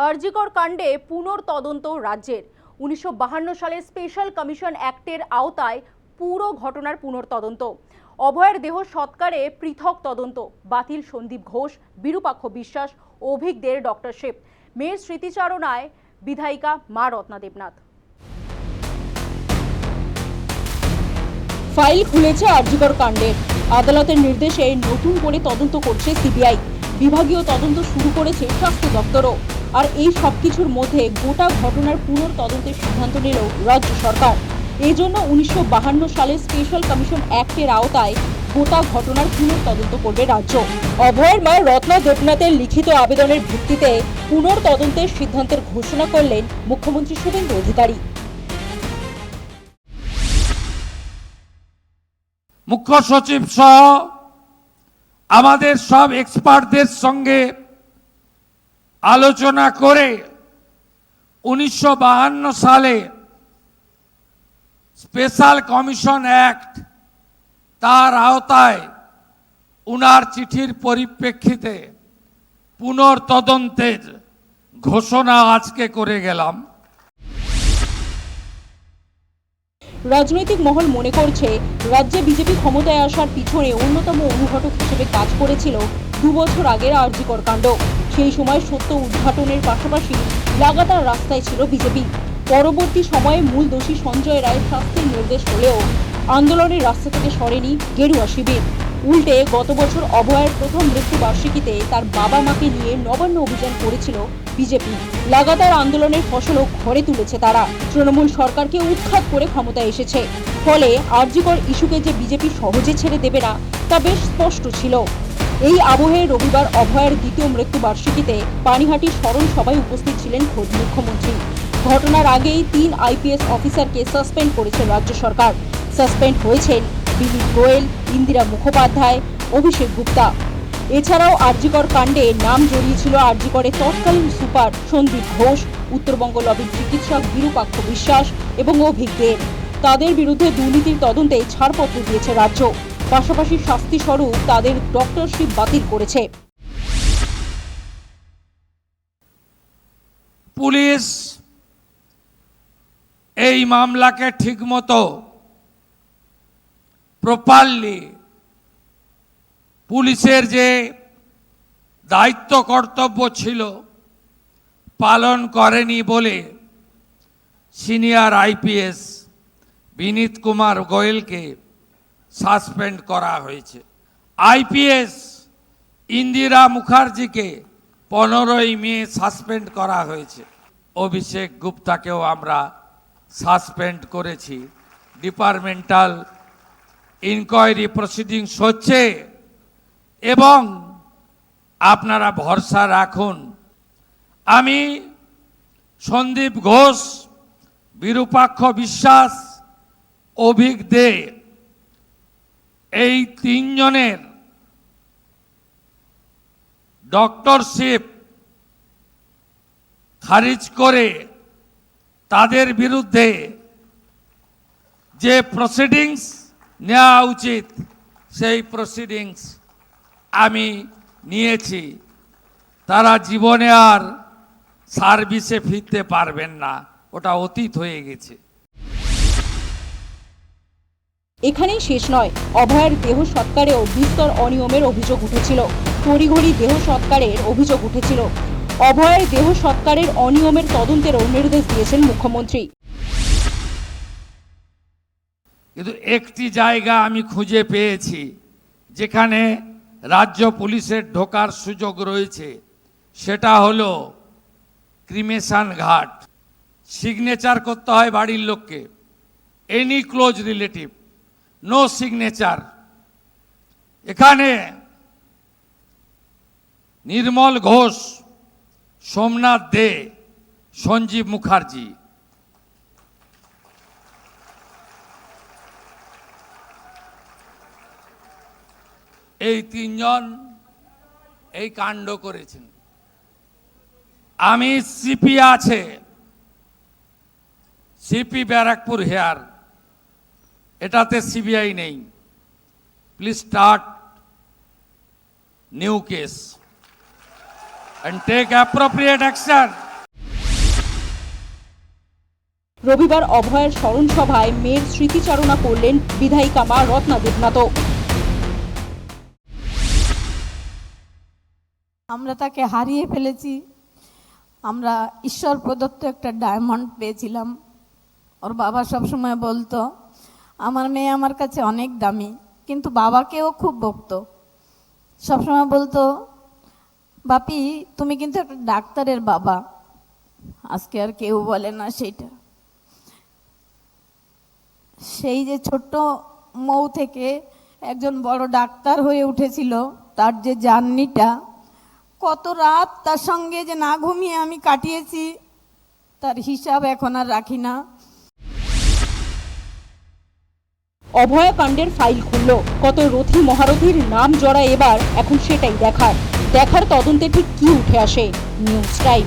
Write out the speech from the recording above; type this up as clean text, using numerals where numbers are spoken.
আরজিকর কাণ্ডে পুনর্তদন্ত রাজ্যের 1952 সালে স্পেশাল কমিশন অ্যাক্টের আওতায় পুরো ঘটনার পুনর্তদন্ত। অভয়ের দেহ সৎকারে পৃথক তদন্ত, বাতিল সন্দীপ ঘোষ, বিরূপাক্ষ বিশ্বাস, অভিজ্ঞদের ডক্টরশিপ। মেয়ের স্মৃতিচারণায় বিধায়িকা মা রত্না দেবনাথ। ফাইল খুলেছে আরজিকর কাণ্ডের। আদালতের নির্দেশে নতুন করে তদন্ত করছে সিবিআই। বিভাগীয় তদন্ত শুরু করেছে স্বাস্থ্য দপ্তরও। আর এই সবকিছুর মধ্যে গোটা ঘটনার পুনর্তদন্তের সিদ্ধান্ত নিল রাজ্য সরকার। এই জন্য 1952 সালের স্পেশাল কমিশন অ্যাক্টের আওতায় গোটা ঘটনার পুনর্তদন্ত করবে রাজ্য। অভয়ের মা রত্না দেবনাথের লিখিত আবেদনের ভিত্তিতে পুনর্তদন্তের সিদ্ধান্তের ঘোষণা করলেন মুখ্যমন্ত্রী শুভেন্দু অধিকারী। মুখ্য সচিব সহ আমাদের সব এক্সপার্টদের সঙ্গে আলোচনা করে 1952 সালে স্পেশাল কমিশন অ্যাক্ট তার আওতায় উনার চিঠির পরিপ্রেক্ষিতে পুনর্তদন্তের ঘোষণা আজকে করে গেলাম। রাজনৈতিক মহল মনে করছে রাজ্যে বিজেপি ক্ষমতায় আসার পিছনে অন্যতম অনুঘটক হিসেবে কাজ করেছিল 2 বছর আগের আরজিকর কাণ্ড। সেই সময় সত্য উদ্ঘাটনের পাশাপাশি লাগাতার রাস্তায় ছিল বিজেপি। পরবর্তী সময়ে মূল দোষী সঞ্জয় রায়ের শাস্তির নির্দেশ হলেও আন্দোলনের রাস্তা থেকে সরেনি গেরুয়া শিবির। উল্টে গত বছর অভয়ের প্রথম মৃত্যুবার্ষিকীতে তার বাবা মাকে নিয়ে নবান্ন অভিযান করেছিল বিজেপি। লাগাতার আন্দোলনের ফসলও ঘরে তুলেছে তারা। তৃণমূল সরকারকে উৎখাত করে ক্ষমতায় এসেছে। ফলে আরজিকর ইস্যুকে যে বিজেপি সহজে ছেড়ে দেবে না তা বেশ স্পষ্ট ছিল। এই আবহে রবিবার অভয়ের দ্বিতীয় মৃত্যুবার্ষিকীতে পানিহাটি স্মরণ সভায় উপস্থিত ছিলেন খোদ মুখ্যমন্ত্রী। ঘটনার আগেই 3 আইপিএস অফিসারকে সাসপেন্ড করেছে রাজ্য সরকার। সাসপেন্ড হয়েছেন দিলীপ গোয়েল, ইন্দিরা মুখোপাধ্যায়, অভিষেক গুপ্তা। এছাড়াও আরজিকর কাণ্ডে নাম জড়িয়েছিল আরজিকরের তৎকালীন সুপার সন্দীপ ঘোষ, উত্তরবঙ্গ লবির চিকিৎসক বিরূপাক্ষ বিশ্বাস এবং অভিজ্ঞদের। তাদের বিরুদ্ধে দুর্নীতির তদন্তে ছাড়পত্র দিয়েছে রাজ্য। পাশাপাশি শাস্তি স্বরূপ তাদের ডক্টরশিপ বাতিল করেছে। পুলিশ এই মামলাকে ঠিকমতো প্রপারলি পুলিশের যে দায়িত্ব কর্তব্য ছিল পালন করেনি বলে সিনিয়র আইপিএস বিনীত কুমার গোয়েলকে সাসপেন্ড করা হয়েছে। আইপিএস ইন্দিরা মুখার্জিকে 15ই মে সাসপেন্ড করা হয়েছে। অভিষেক গুপ্তাকেও আমরা সাসপেন্ড করেছি। ডিপার্টমেন্টাল ইনকোয়ারি প্রসিডিংস হচ্ছে এবং আপনারা ভরসা রাখুন। আমি সন্দীপ ঘোষ, বিরূপাক্ষ বিশ্বাস, অভিজ্ঞ এই 3 জনের ডক্টরশিপ খারিজ করে তাদের বিরুদ্ধে যে প্রসিডিংস নেওয়া উচিত সেই প্রসিডিংস আমি নিয়েছি। তারা জীবনে আর সার্ভিসে ফিরতে পারবেন না, ওটা অতীত হয়ে গেছে। এখানেই শেষ নয়, অভয়ের দেহ সৎকারেও বিস্তর অনিয়মের অভিযোগ উঠেছিল। তড়িঘড়ি দেহ সৎকারের অভিযোগ উঠেছিল। অভয়ের দেহ সৎকারের অনিয়মের তদন্তেরও নির্দেশ দিয়েছেন মুখ্যমন্ত্রী। কিন্তু একটি জায়গা আমি খুঁজে পেয়েছি যেখানে রাজ্য পুলিশের ঢোকার সুযোগ রয়েছে, সেটা হলো ক্রিমেশন ঘাট। সিগনেচার করতে হয় বাড়ির লোককে, any close relative, no signature. এখানে নির্মল ঘোষ, সোমনাথ দে, সঞ্জীব মুখার্জি এই 3 জন এই কাণ্ড করেছেন। আমি সিপি আছে, সিপি ব্যারাকপুর হেয়ার, এটাতে সিবিআই নেই। Please start new case and take appropriate action. রবিবার অভয়ের স্মরণ সভায় মেয়ের স্মৃতিচারণা করলেন বিধায়িকা মা রত্না দেবনাথ। আমরা তাকে হারিয়ে ফেলেছি। আমরা ঈশ্বর প্রদত্ত একটা ডায়মন্ড পেয়েছিলাম। ওর বাবা সবসময় বলতো আমার মেয়ে আমার কাছে অনেক দামি, কিন্তু বাবাকেও খুব বকতো। সবসময় বলতো বাপি তুমি কিন্তু একটা ডাক্তারের বাবা। আজকে আর কেউ বলে না সেটা। সেই যে ছোট্ট মৌ থেকে একজন বড় ডাক্তার হয়ে উঠেছিল, তার যে জার্নিটা, কত রাত তার সঙ্গে যে না ঘুমিয়ে আমি কাটিয়েছি তার হিসাব এখন আর রাখি না। অভয়া কাণ্ডের ফাইল খুলল, কত রথী মহারথীর নাম জড়ায় এবার, এখন সেটাই দেখার তদন্তে ঠিক কি উঠে আসে। News time.